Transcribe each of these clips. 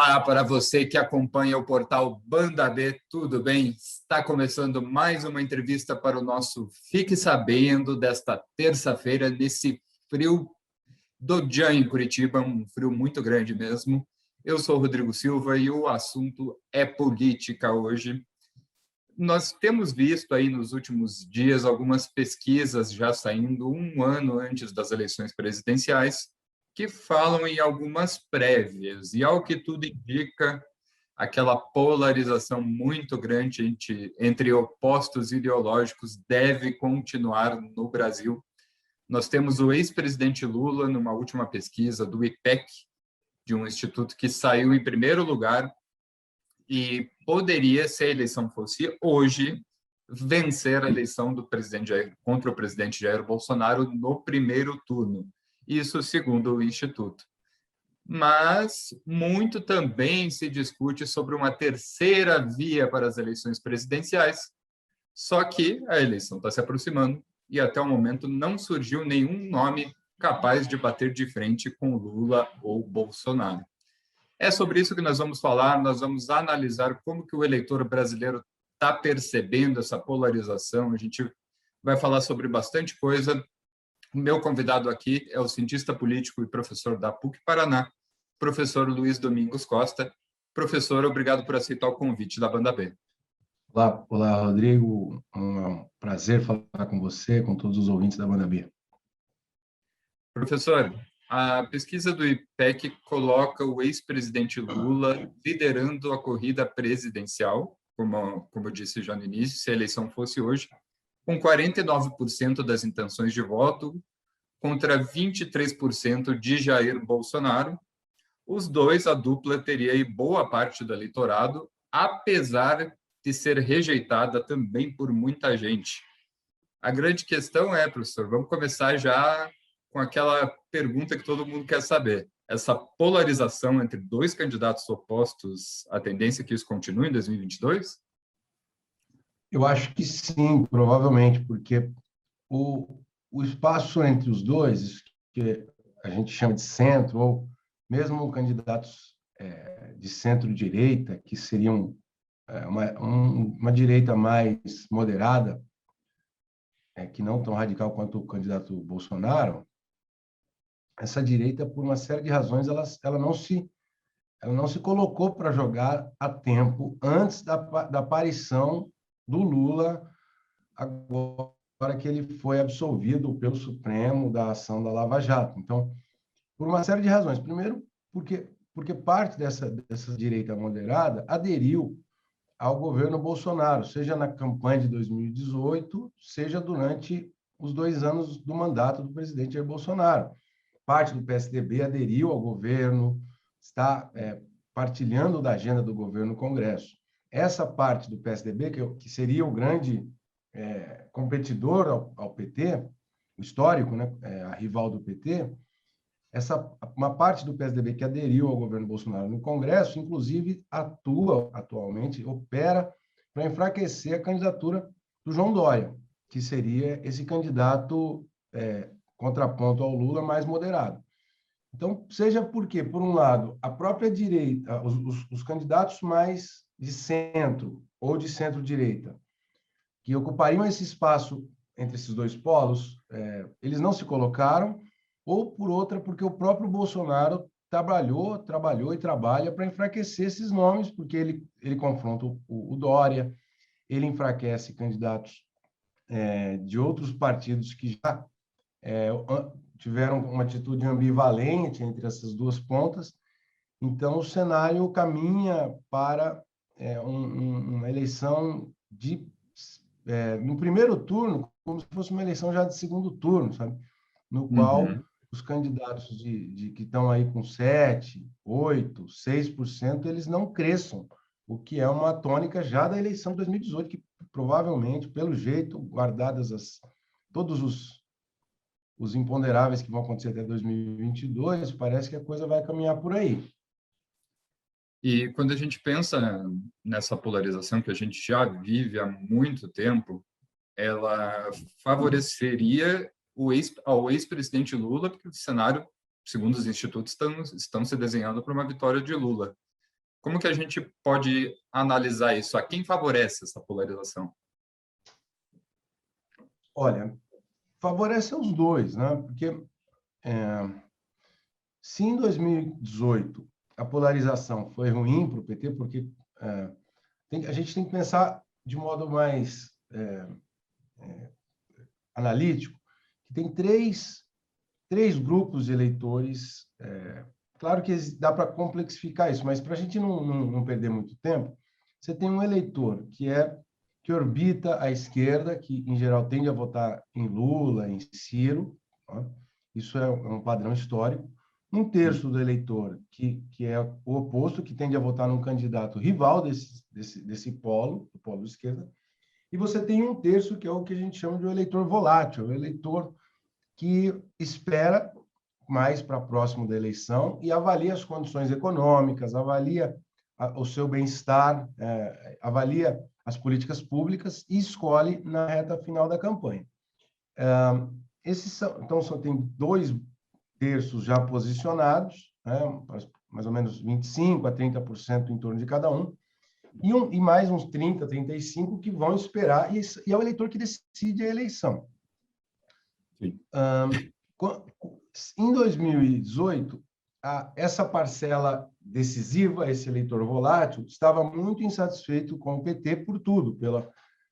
Olá para você que acompanha o portal Banda B, tudo bem? Está começando mais uma entrevista para o nosso Fique Sabendo desta terça-feira, nesse frio do dia em Curitiba, um frio muito grande mesmo. Eu sou o Rodrigo Silva e o assunto é política hoje. Nós temos visto aí nos últimos dias algumas pesquisas já saindo um ano antes das eleições presidenciais, que falam em algumas prévias, e ao que tudo indica, aquela polarização muito grande entre opostos ideológicos deve continuar no Brasil. Nós temos o ex-presidente Lula, numa última pesquisa do IPEC, de um instituto que saiu em primeiro lugar, e poderia, se a eleição fosse hoje, vencer a eleição do presidente Jair, contra o presidente Jair Bolsonaro no primeiro turno. Isso segundo o Instituto. Mas muito também se discute sobre uma terceira via para as eleições presidenciais, só que a eleição está se aproximando e até o momento não surgiu nenhum nome capaz de bater de frente com Lula ou Bolsonaro. É sobre isso que nós vamos falar, nós vamos analisar como que o eleitor brasileiro está percebendo essa polarização, a gente vai falar sobre bastante coisa. O meu convidado aqui é o cientista político e professor da PUC-Paraná, professor Luiz Domingos Costa. Professor, obrigado por aceitar o convite da Banda B. Olá, Rodrigo. Um prazer falar com você, com todos os ouvintes da Banda B. Professor, a pesquisa do IPEC coloca o ex-presidente Lula liderando a corrida presidencial, como eu disse já no início, se a eleição fosse hoje, com 49% das intenções de voto contra 23% de Jair Bolsonaro. Os dois, a dupla, teria aí boa parte do eleitorado, apesar de ser rejeitada também por muita gente. A grande questão é, professor, vamos começar já com aquela pergunta que todo mundo quer saber. Essa polarização entre dois candidatos opostos, a tendência é que isso continue em 2022? Eu acho que sim, provavelmente, porque o espaço entre os dois, que a gente chama de centro, ou mesmo candidatos de centro-direita, que seriam uma direita mais moderada, que não tão radical quanto o candidato Bolsonaro, essa direita, por uma série de razões, ela não se colocou para jogar a tempo antes da aparição do Lula, agora que ele foi absolvido pelo Supremo da ação da Lava Jato. Então, por uma série de razões. Primeiro, porque parte dessa direita moderada aderiu ao governo Bolsonaro, seja na campanha de 2018, seja durante os 2 anos do mandato do presidente Jair Bolsonaro. Parte do PSDB aderiu ao governo, está partilhando da agenda do governo no Congresso. Essa parte do PSDB, que seria o grande competidor ao PT, o histórico, né, a rival do PT, uma parte do PSDB que aderiu ao governo Bolsonaro no Congresso, inclusive atualmente, opera para enfraquecer a candidatura do João Dória, que seria esse candidato contraponto ao Lula mais moderado. Então, seja porque, por um lado, a própria direita, os candidatos mais de centro ou de centro-direita, que ocupariam esse espaço entre esses dois polos, eles não se colocaram, ou por outra, porque o próprio Bolsonaro trabalhou e trabalha para enfraquecer esses nomes, porque ele confronta o Dória, ele enfraquece candidatos de outros partidos que já tiveram uma atitude ambivalente entre essas duas pontas. Então, o cenário caminha para uma eleição no primeiro turno, como se fosse uma eleição já de segundo turno, sabe? No qual os candidatos que estão aí com 7%, 8%, 6%, eles não cresçam, o que é uma tônica já da eleição de 2018, que provavelmente, pelo jeito, guardadas todos os imponderáveis que vão acontecer até 2022, parece que a coisa vai caminhar por aí. E quando a gente pensa nessa polarização que a gente já vive há muito tempo, ela favoreceria ao ex-presidente Lula, porque o cenário, segundo os institutos, estão se desenhando para uma vitória de Lula. Como que a gente pode analisar isso? A quem favorece essa polarização? Olha, favorece os dois, né? Porque se em 2018 a polarização foi ruim para o PT, porque a gente tem que pensar de modo mais analítico, que tem três grupos de eleitores. Claro que dá para complexificar isso, mas para a gente não perder muito tempo, você tem um eleitor que orbita a esquerda, que em geral tende a votar em Lula, em Ciro, ó, isso é um padrão histórico. Um terço do eleitor que é o oposto, que tende a votar num candidato rival desse polo, do polo de esquerda. E você tem um terço que é o que a gente chama de um eleitor volátil, o eleitor que espera mais para próximo da eleição e avalia as condições econômicas, avalia o seu bem-estar, avalia as políticas públicas e escolhe na reta final da campanha. Então, só tem 2 terços já posicionados, né, mais ou menos 25% a 30% em torno de cada um, e mais uns 30%, 35% que vão esperar, e é o eleitor que decide a eleição. Em 2018, essa parcela decisiva, esse eleitor volátil, estava muito insatisfeito com o PT por tudo,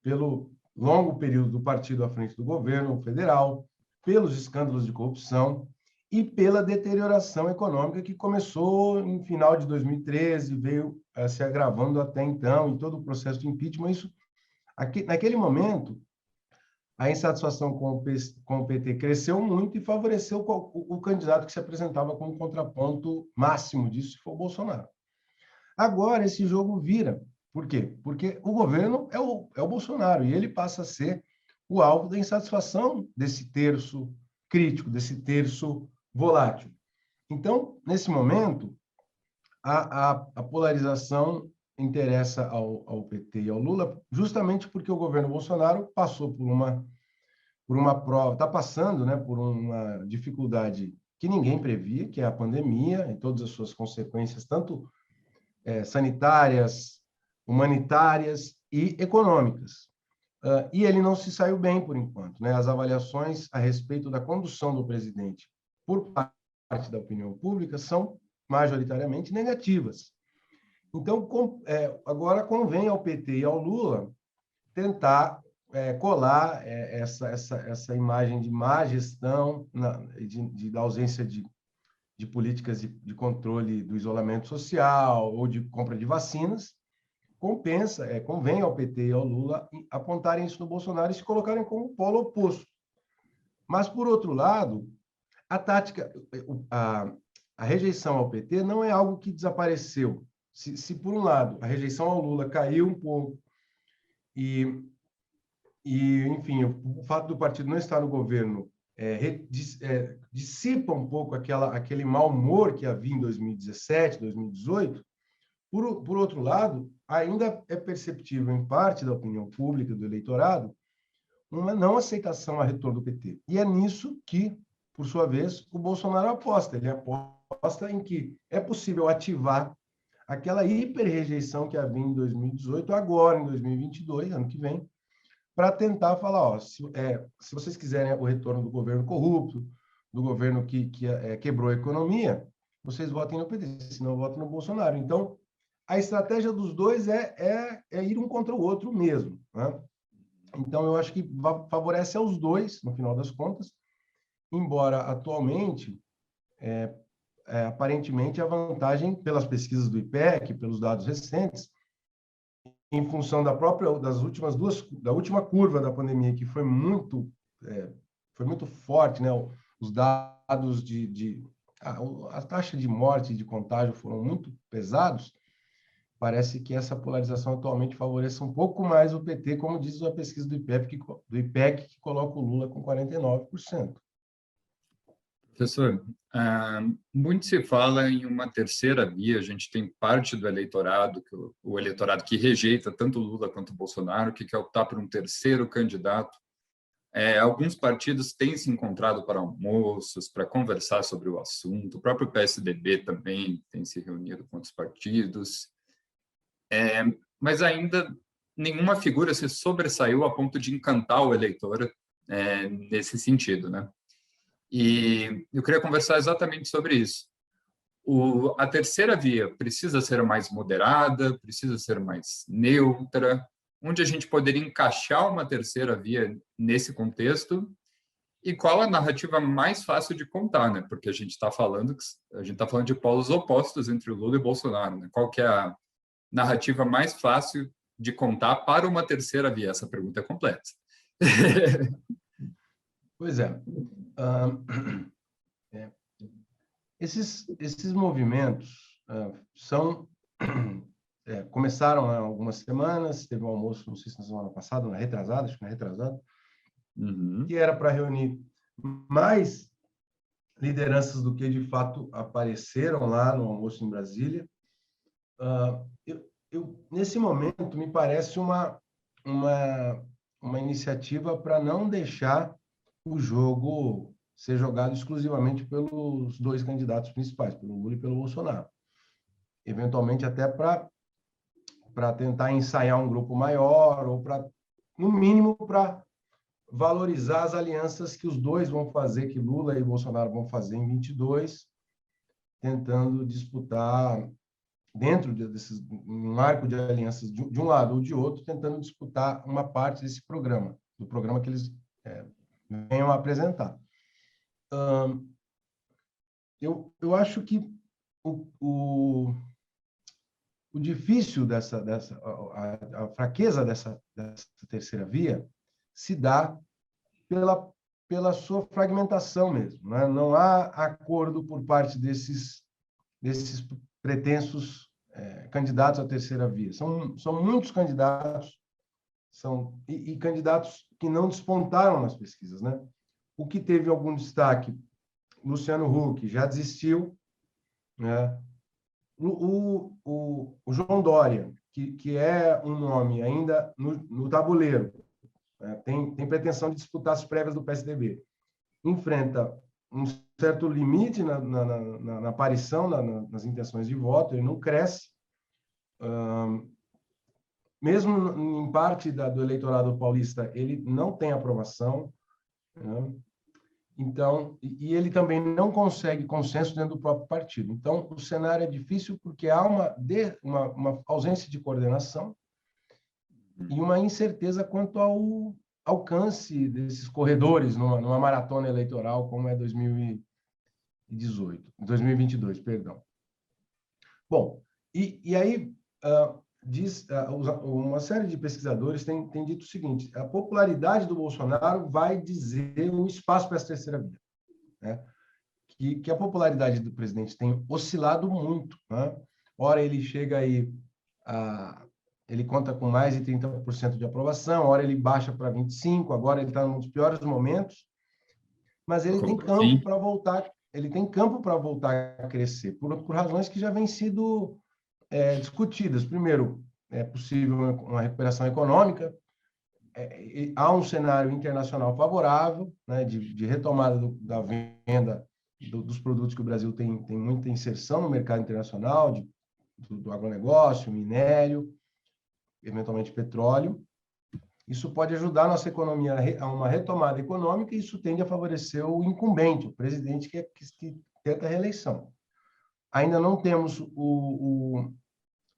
pelo longo período do partido à frente do governo federal, pelos escândalos de corrupção e pela deterioração econômica que começou em final de 2013, veio se agravando até então, em todo o processo de impeachment. Naquele momento, a insatisfação com o PT cresceu muito e favoreceu o candidato que se apresentava como contraponto máximo disso, que foi o Bolsonaro. Agora, esse jogo vira. Por quê? Porque o governo é o Bolsonaro, e ele passa a ser o alvo da insatisfação desse terço crítico, desse terço volátil. Então, nesse momento, a polarização interessa ao PT e ao Lula, justamente porque o governo Bolsonaro passou por uma prova, está passando, né, por uma dificuldade que ninguém previa, que é a pandemia e todas as suas consequências, tanto sanitárias, humanitárias e econômicas. E ele não se saiu bem por enquanto, né? As avaliações a respeito da condução do presidente por parte da opinião pública são majoritariamente negativas. Então, agora convém ao PT e ao Lula tentar colar essa imagem de má gestão, da ausência de políticas de controle do isolamento social ou de compra de vacinas. Convém ao PT e ao Lula apontarem isso no Bolsonaro e se colocarem como polo oposto. Mas, por outro lado, a tática, a rejeição ao PT não é algo que desapareceu. Se por um lado, a rejeição ao Lula caiu um pouco enfim, o fato do partido não estar no governo dissipa um pouco aquele mau humor que havia em 2017, 2018, por outro lado, ainda é perceptível em parte da opinião pública, do eleitorado, uma não aceitação a retorno do PT. E é nisso que, por sua vez, o Bolsonaro aposta. Ele aposta em que é possível ativar aquela hiper-rejeição que havia em 2018, agora em 2022, ano que vem, para tentar falar, se vocês quiserem o retorno do governo corrupto, do governo que quebrou a economia, vocês votem no PT, senão votem no Bolsonaro. Então, a estratégia dos dois é ir um contra o outro mesmo, né? Então, eu acho que favorece aos dois, no final das contas, embora atualmente, aparentemente, a vantagem pelas pesquisas do IPEC, pelos dados recentes, em função da última curva da pandemia, que foi muito forte, né? Os dados a taxa de morte e de contágio foram muito pesados. Parece que essa polarização atualmente favorece um pouco mais o PT, como diz a pesquisa do IPEC, que coloca o Lula com 49%. Professor, muito se fala em uma terceira via. A gente tem parte do eleitorado, o eleitorado que rejeita tanto o Lula quanto o Bolsonaro, que quer optar por um terceiro candidato Alguns partidos têm se encontrado para almoços, para conversar sobre o assunto. O próprio PSDB também tem se reunido com outros partidos. Mas ainda nenhuma figura se sobressaiu a ponto de encantar o eleitor nesse sentido, né? E eu queria conversar exatamente sobre isso. A terceira via precisa ser mais moderada, precisa ser mais neutra, onde a gente poderia encaixar uma terceira via nesse contexto e qual a narrativa mais fácil de contar, né? Porque a gente está falando de polos opostos entre o Lula e o Bolsonaro, né? Qual que é a narrativa mais fácil de contar para uma terceira via? Essa pergunta é complexa. Pois é. Esses movimentos começaram há algumas semanas, teve um almoço, não sei se na semana passada, na retrasada, acho que na retrasada, que era para reunir mais lideranças do que de fato apareceram lá no almoço em Brasília. Nesse momento, me parece uma iniciativa para não deixar o jogo ser jogado exclusivamente pelos dois candidatos principais, pelo Lula e pelo Bolsonaro. Eventualmente até para tentar ensaiar um grupo maior, ou no mínimo, para valorizar as alianças que os dois vão fazer, que Lula e Bolsonaro vão fazer em 22, tentando disputar dentro desses um arco de alianças de um lado ou de outro, tentando disputar uma parte desse programa, do programa que eles venham a apresentar. Eu acho que o difícil a fraqueza dessa terceira via se dá pela sua fragmentação mesmo, né? Não há acordo por parte desses pretensos candidatos à terceira via. São muitos candidatos, e candidatos que não despontaram nas pesquisas, né? O que teve algum destaque, Luciano Huck já desistiu, né? O João Dória, que é um nome ainda no tabuleiro, né? Tem pretensão de disputar as prévias do PSDB, enfrenta um certo limite na aparição, nas intenções de voto, ele não cresce, mesmo em parte do eleitorado paulista, ele não tem aprovação, né? Então, e ele também não consegue consenso dentro do próprio partido. Então, o cenário é difícil porque há uma ausência de coordenação e uma incerteza quanto ao alcance desses corredores numa maratona eleitoral como é 2022, perdão. Bom, e aí uma série de pesquisadores tem dito o seguinte: a popularidade do Bolsonaro vai dizer o espaço para essa terceira via, né? Que a popularidade do presidente tem oscilado muito, né? Ora ele chega aí ele conta com mais de 30% de aprovação, ora ele baixa para 25%, agora ele está num dos piores momentos, mas ele tem campo para voltar, a crescer, por razões que já vêm sido discutidas. Primeiro, é possível uma recuperação econômica, há um cenário internacional favorável, né, de retomada da venda dos produtos que o Brasil tem muita inserção no mercado internacional, do agronegócio, minério, eventualmente petróleo. Isso pode ajudar a nossa economia a uma retomada econômica, e isso tende a favorecer o incumbente, o presidente que tenta a reeleição. Ainda não temos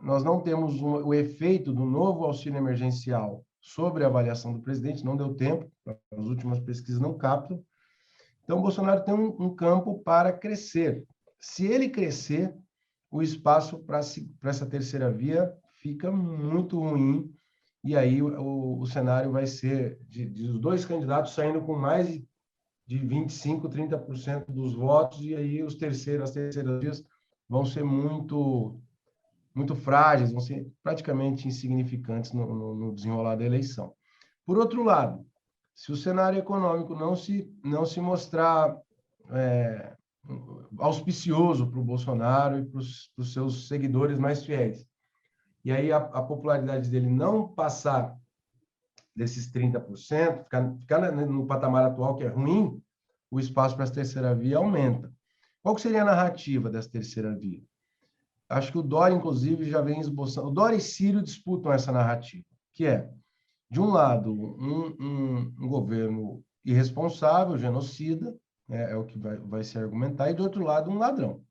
nós não temos o efeito do novo auxílio emergencial sobre a avaliação do presidente, não deu tempo, as últimas pesquisas não captam. Então, o Bolsonaro tem um campo para crescer. Se ele crescer, o espaço para essa terceira via fica muito ruim, e aí o cenário vai ser de os dois candidatos saindo com mais de 25%, 30% dos votos, e aí as terceiras vias vão ser muito frágeis, vão ser praticamente insignificantes no desenrolar da eleição. Por outro lado, se o cenário econômico não se mostrar auspicioso para o Bolsonaro e para os seus seguidores mais fiéis, e aí a popularidade dele não passar desses 30%, ficar no patamar atual, que é ruim, o espaço para essa terceira via aumenta. Qual que seria a narrativa dessa terceira via? Acho que o Dória, inclusive, já vem esboçando. O Dória e Ciro disputam essa narrativa, que é, de um lado, um governo irresponsável, genocida, né, é o que vai se argumentar, e, do outro lado, um ladrão.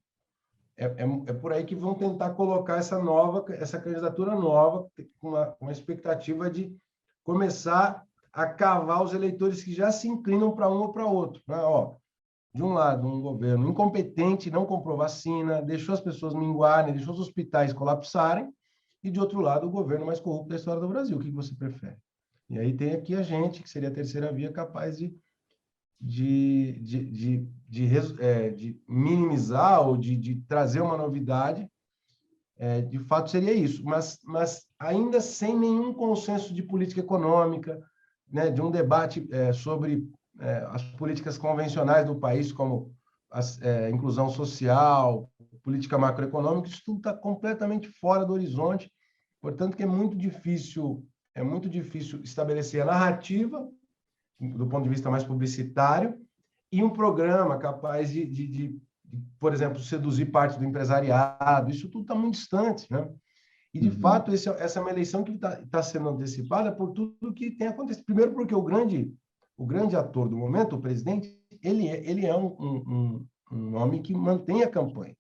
É por aí que vão tentar colocar essa candidatura nova, com uma expectativa de começar a cavar os eleitores que já se inclinam para um ou para outro. Né? Ó, de um lado, um governo incompetente, não comprou vacina, deixou as pessoas minguarem, deixou os hospitais colapsarem, e, de outro lado, o governo mais corrupto da história do Brasil. O que você prefere? E aí tem aqui a gente, que seria a terceira via, capaz de minimizar ou de trazer uma novidade. De fato, seria isso, mas ainda sem nenhum consenso de política econômica, né, de um debate sobre as políticas convencionais do país, como a inclusão social, política macroeconômica. Isso tudo está completamente fora do horizonte, portanto, que é muito difícil estabelecer a narrativa, do ponto de vista mais publicitário, e um programa capaz de, por exemplo, seduzir parte do empresariado. Isso tudo está muito distante, né? E, de fato, essa é uma eleição que está sendo antecipada por tudo que tem acontecido. Primeiro, porque o grande ator do momento, o presidente, ele é um homem que mantém a campanha.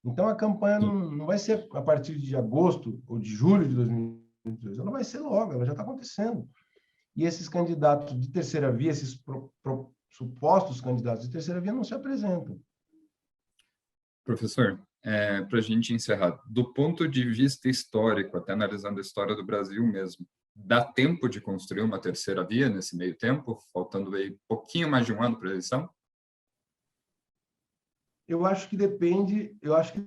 Então, a campanha não vai ser a partir de agosto ou de julho de 2022, ela vai ser logo, ela já está acontecendo. E esses candidatos de terceira via, esses supostos candidatos de terceira via, não se apresentam. Professor, para a gente encerrar, do ponto de vista histórico, até analisando a história do Brasil mesmo, dá tempo de construir uma terceira via nesse meio tempo, faltando aí pouquinho mais de um ano para a eleição? Eu acho que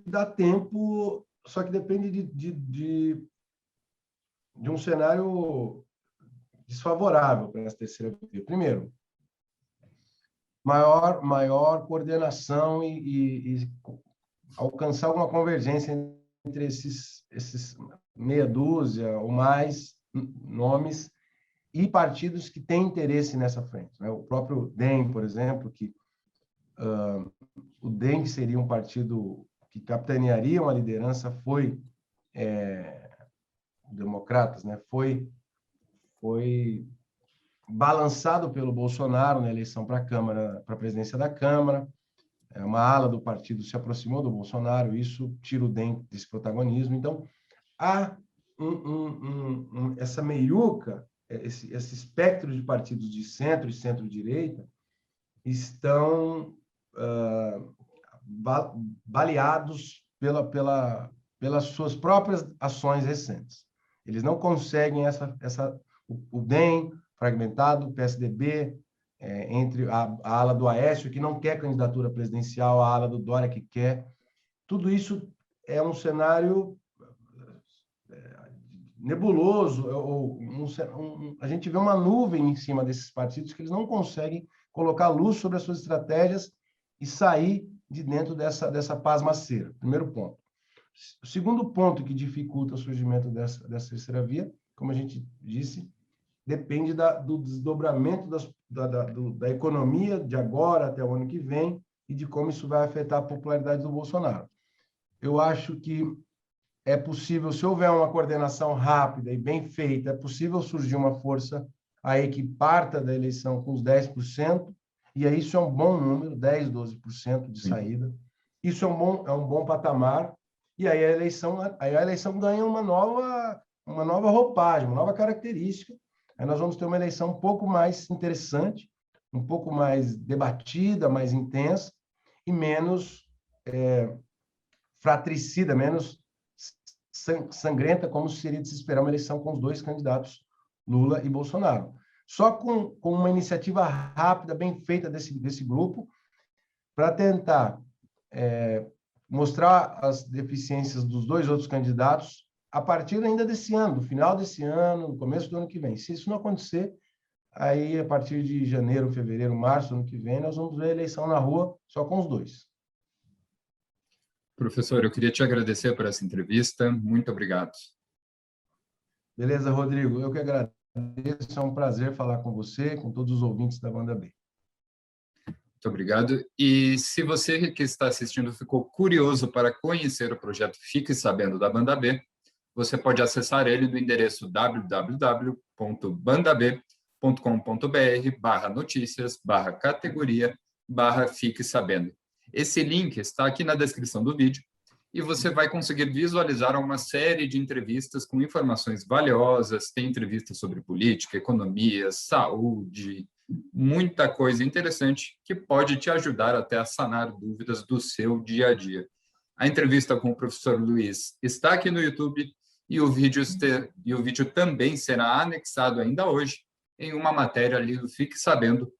dá tempo, só que depende de um cenário desfavorável para essa terceira via. Primeiro, maior coordenação e alcançar alguma convergência entre esses meia dúzia ou mais nomes e partidos que têm interesse nessa frente. Né? O próprio DEM, por exemplo, o DEM, que seria um partido que capitanearia uma liderança, foi democratas, né? Foi balançado pelo Bolsonaro na eleição para a Câmara, para a presidência da Câmara. Uma ala do partido se aproximou do Bolsonaro, isso tira o DEM desse protagonismo. Então, há essa meiuca, esse espectro de partidos de centro e centro-direita estão baleados pelas suas próprias ações recentes. Eles não conseguem o DEM fragmentado, o PSDB, entre a ala do Aécio, que não quer candidatura presidencial, a ala do Dória, que quer. Tudo isso é um cenário nebuloso, a gente vê uma nuvem em cima desses partidos que eles não conseguem colocar luz sobre as suas estratégias e sair de dentro dessa pasmaceira. Primeiro ponto. O segundo ponto que dificulta o surgimento dessa terceira via, como a gente disse, depende do desdobramento da economia de agora até o ano que vem e de como isso vai afetar a popularidade do Bolsonaro. Eu acho que é possível, se houver uma coordenação rápida e bem feita, é possível surgir uma força aí que parta da eleição com os 10%, e aí isso é um bom número, 10%, 12% de saída. Isso é um bom patamar, e aí a eleição ganha uma nova roupagem, uma nova característica. Aí nós vamos ter uma eleição um pouco mais interessante, um pouco mais debatida, mais intensa, e menos fratricida, menos sangrenta, como seria de se esperar uma eleição com os dois candidatos, Lula e Bolsonaro. Só com uma iniciativa rápida, bem feita desse grupo, para tentar mostrar as deficiências dos dois outros candidatos a partir ainda desse ano, no final desse ano, no começo do ano que vem. Se isso não acontecer, aí a partir de janeiro, fevereiro, março do ano que vem, nós vamos ver a eleição na rua só com os dois. Professor, eu queria te agradecer por essa entrevista. Muito obrigado. Beleza, Rodrigo. Eu que agradeço. É um prazer falar com você, com todos os ouvintes da Banda B. Muito obrigado. E se você que está assistindo ficou curioso para conhecer o projeto Fique Sabendo da Banda B, você pode acessar ele no endereço www.bandab.com.br/notícias/categoria/Fique Sabendo. Esse link está aqui na descrição do vídeo e você vai conseguir visualizar uma série de entrevistas com informações valiosas, tem entrevistas sobre política, economia, saúde, muita coisa interessante que pode te ajudar até a sanar dúvidas do seu dia a dia. A entrevista com o professor Luiz está aqui no YouTube e o vídeo também será anexado ainda hoje em uma matéria ali do Fique Sabendo